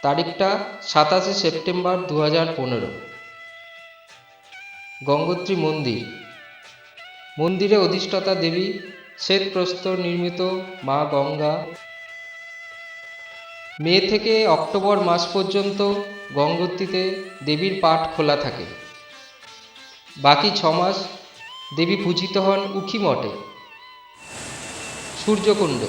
তারিখটা 27 সেপ্টেম্বর 2015। গঙ্গোত্রী মন্দির। মন্দিরে অধিষ্ঠাতা দেবী শ্বেতপ্রস্তর নির্মিত মা গঙ্গা। মে থেকে অক্টোবর মাস পর্যন্ত গঙ্গোত্রীতে দেবীর পাঠ খোলা থাকে। বাকি 6 মাস দেবী পূজিত হন উখি মঠে। সূর্যকুণ্ড।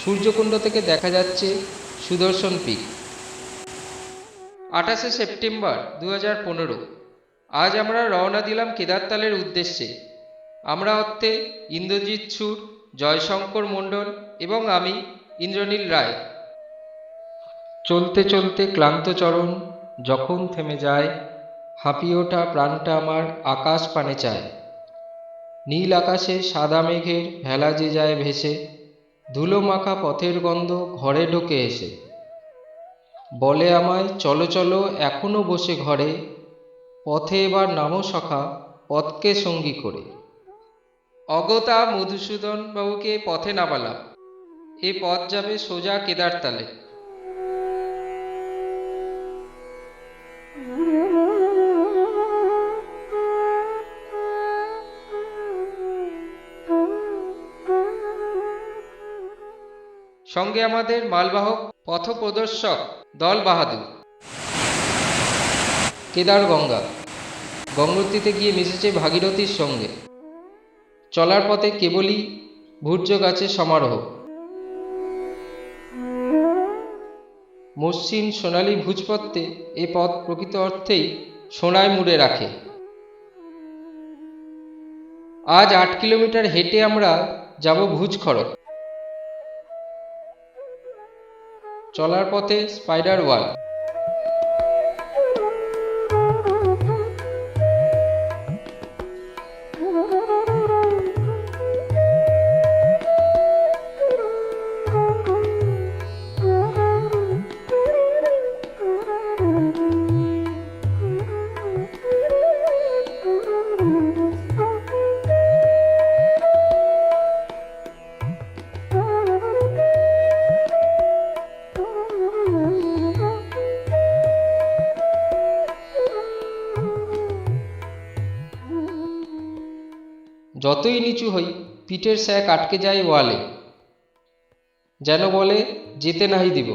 সূর্যকুণ্ড থেকে দেখা যাচ্ছে সুদর্শন পিক। 28 সেপ্টেম্বর 2015। আজ আমরা রওনা দিলাম কেদারতালের উদ্দেশ্যে। আমরা অর্থে ইন্দ্রজিৎ সুর, জয়শঙ্কর মণ্ডল এবং আমি ইন্দ্রনীল রায়। চলতে চলতে ক্লান্ত চরণ যখন থেমে যায়, হাঁপিয়ে ওঠা প্রাণটা আমার আকাশ পানে চায়। নীল আকাশে সাদা মেঘের ভেলা যে যায় ভেসে, ধুলো মাখা পথের গন্ধ ঘরে ঢোকে এসে। বলে আমায় চলো চলো এখনো বসে ঘরে, পথে এবার নামো সখা পথকে সঙ্গী করে। অগতা মধুসূদন বাবুকে পথে নামালাম। এ পথ যাবে সোজা কেদারতালে। সঙ্গে আমাদের মালবাহক পথপ্রদর্শক দল বাহাদুর। কেদার গঙ্গা। গঙ্গোত্রীতে গিয়ে মিশেছে ভাগীরথীর সঙ্গে। চলার পথে কেবলই ভূর্জ গাছের সমারোহ। মসৃণ সোনালী ভূজপত্রে এ পথ প্রকৃত অর্থেই সোনায় মুড়ে রাখে। আজ 8 কিলোমিটার হেঁটে আমরা যাব ভুজখড়ক। চলার পথে স্পাইডার ওয়াল। যতই নিচু হই পিঠের স্যাক আটকে যায় ওয়ালে, যেন বলে যেতে নাহি দিব।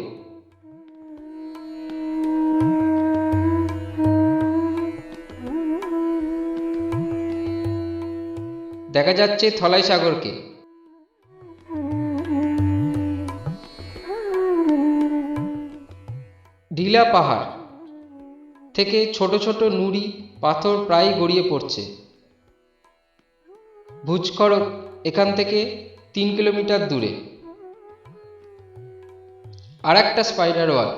দেখা যাচ্ছে থলাই সাগরকে। ঢিলা পাহাড় থেকে ছোট ছোট নুড়ি পাথর প্রায় গড়িয়ে পড়ছে। ভুজখড়ক এখান থেকে 3 কিলোমিটার দূরে। আর একটা স্পাইডার ওয়াল।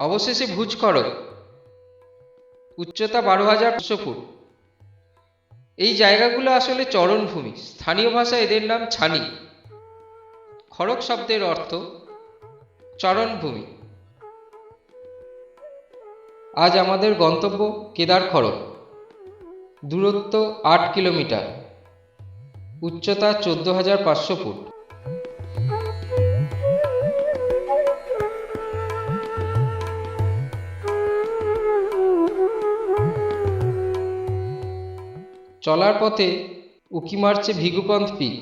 অবশেষে ভুজখড়ক, উচ্চতা 12,500 ফুট। এই জায়গাগুলো আসলে চরণভূমি। স্থানীয় ভাষায় এদের নাম ছানি। খড়ক শব্দের অর্থ চরণভূমি। আজ আমাদের গন্তব্য কেদার খড়ক। দূরত্ব 8 কিলোমিটার, উচ্চতা 14,500 ফুট। চলার পথে উকি মারছে ভিগুপন্থ পিক।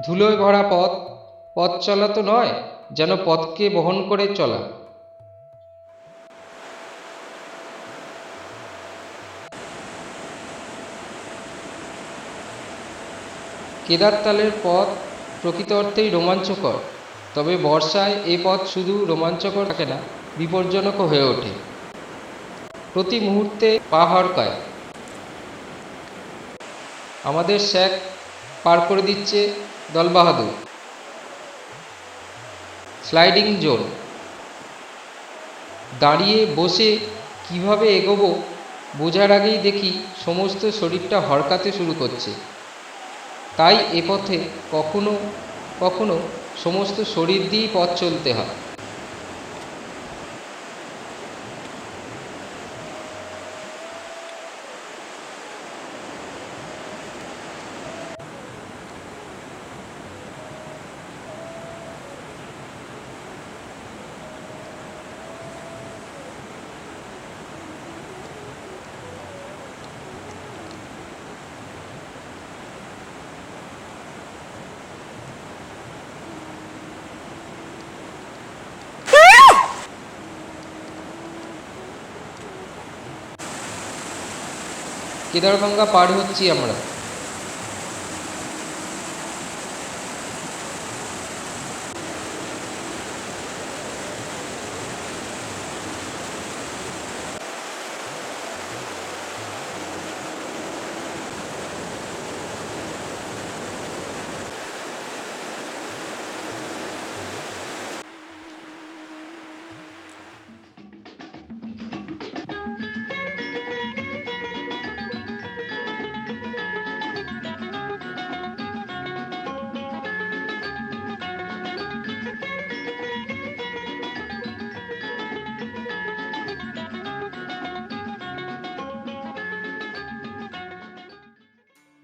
ধুলোয় ভরা পথ, পথ চলা তো নয়, যেন পথকে বহন করে চলা। কেদারতালের পথ প্রকৃত অর্থেই রোমাঞ্চকর। তবে বর্ষায় এই পথ শুধু রোমাঞ্চকর থাকে না, বিপজ্জনকও হয়ে ওঠে। প্রতি মুহূর্তে পা হড়কায়। আমাদের স্যাক পার করে দিচ্ছে দলবাহাদুর। Sliding zone. দাঁড়িয়ে বসে কিভাবে এগোবো বোঝার আগেই দেখি সমস্ত শরীরটা হড়কাতে শুরু করছে। তাই এ পথে কখনো কখনো সমস্ত শরীর দিয়েই পথ চলতে হয়। কেদারগঙ্গা পার হচ্ছি আমরা।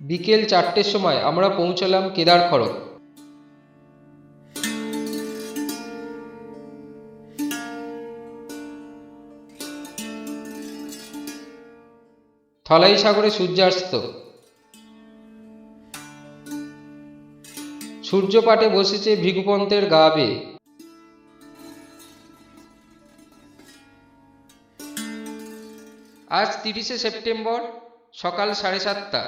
বিকেল 4টের সময় আমরা পৌঁছলাম কেদারখড়ক। থলাই সাগরে সূর্যাস্ত। সূর্যপাটে বসেছে ভৃগুপন্তের গা বেয়ে। আজ 30শে সেপ্টেম্বর সকাল 7:30।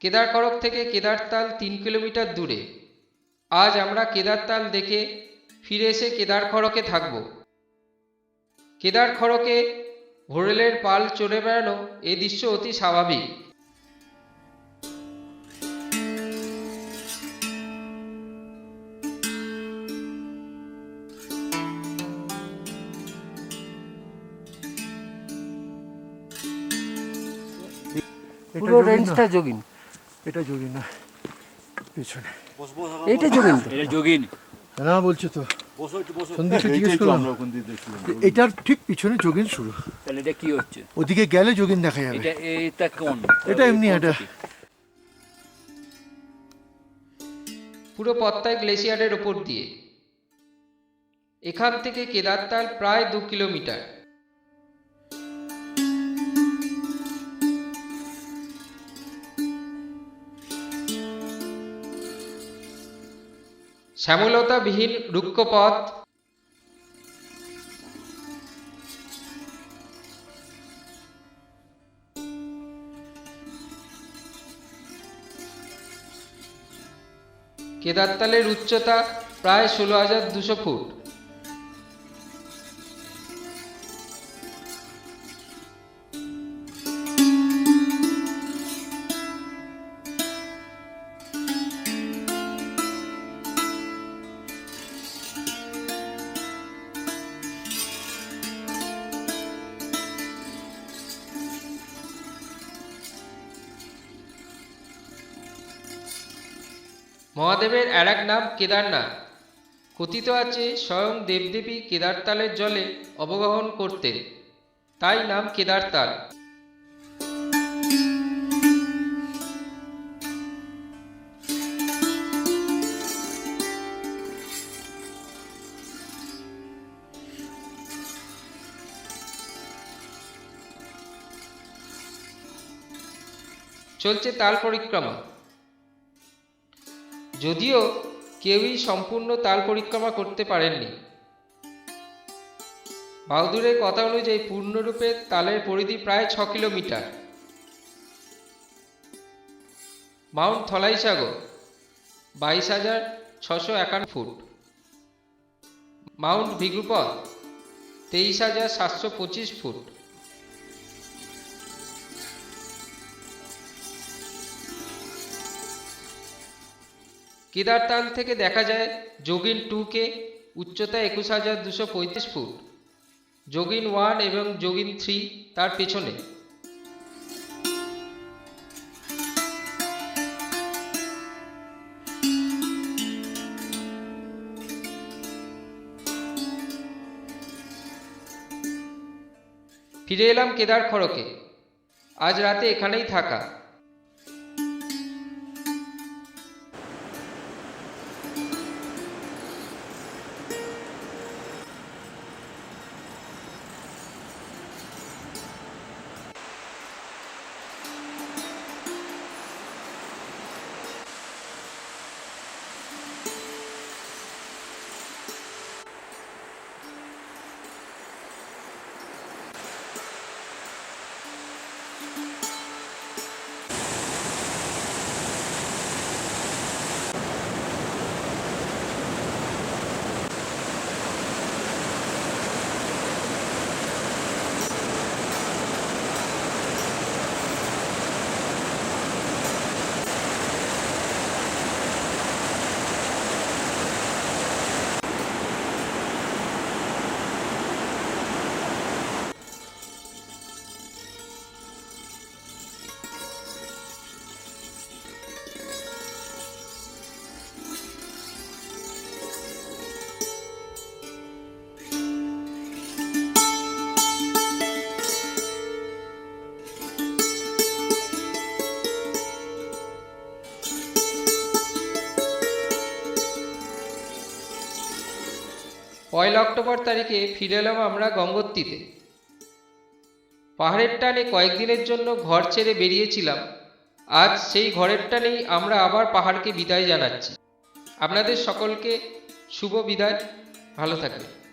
কেদারখড়ক থেকে কেদারতাল 3 কিলোমিটার দূরে। আজ আমরা কেদারতাল দেখে ফিরে এসে কেদারখড়কে থাকব। কেদারখড়কে হোরেলের পাল চড়ে বেড়ানো এই দৃশ্য অতি স্বাভাবিক। পুরো রেঞ্জটা যোগিন। এটা যোগিন না, পিছনে এইটা যোগিন তো? এটা যোগিন না বলছো তো, সন্দীপকে জিজ্ঞেস করলাম। এটার ঠিক পিছনে যোগিন শুরু। তাহলে এটা কি হচ্ছে? ওদিকে গেলে যোগিন দেখা যাবে। এটা কোন? এটা এমনি এটা পুরো পত্তায় গ্লেসিয়ারের ওপর দিয়ে। এখান থেকে কেদারতাল প্রায় 2 কিলোমিটার। শ্যামলতাবিহীন রুক্ষ পথ। কেদারতালের উচ্চতা প্রায় 16,200 ফুট। মহাদেবের আর এক নাম কেদারনাথ। কথিত আছে স্বয়ং দেবদেবী কেদারতালের জলে অবগাহন করতেন, তাই নাম কেদারতাল। চলছে তাল পরিক্রমা। যদিও কেউই সম্পূর্ণ তাল পরিক্রমা করতে পারেননি। বাহাদুরের কথা অনুযায়ী পূর্ণরূপে তালের পরিধি প্রায় 6 kilometre. Mount Thalaysagar 22,651 foot. Mount Bhrigupanth 23,725 foot. Kedartal থেকে দেখা যায় যোগিন 2কে, উচ্চতা 21,235 ফুট। যোগিন 1 এবং যোগিন 3 তার পেছনে। ফিরে এলাম কেদার খড়কে, আজ রাতে এখানেই থাকা। পয়লা অক্টোবর তারিখে ফিরে এলাম আমরা গঙ্গোত্রীতে। পাহাড়ের টানে কয়েকদিনের জন্য ঘর ছেড়ে বেরিয়েছিলাম, আজ সেই ঘরের টানেই আমরা আবার পাহাড়কে বিদায় জানাচ্ছি। আপনাদের সকলকে শুভ বিদায়, ভালো থাকবেন।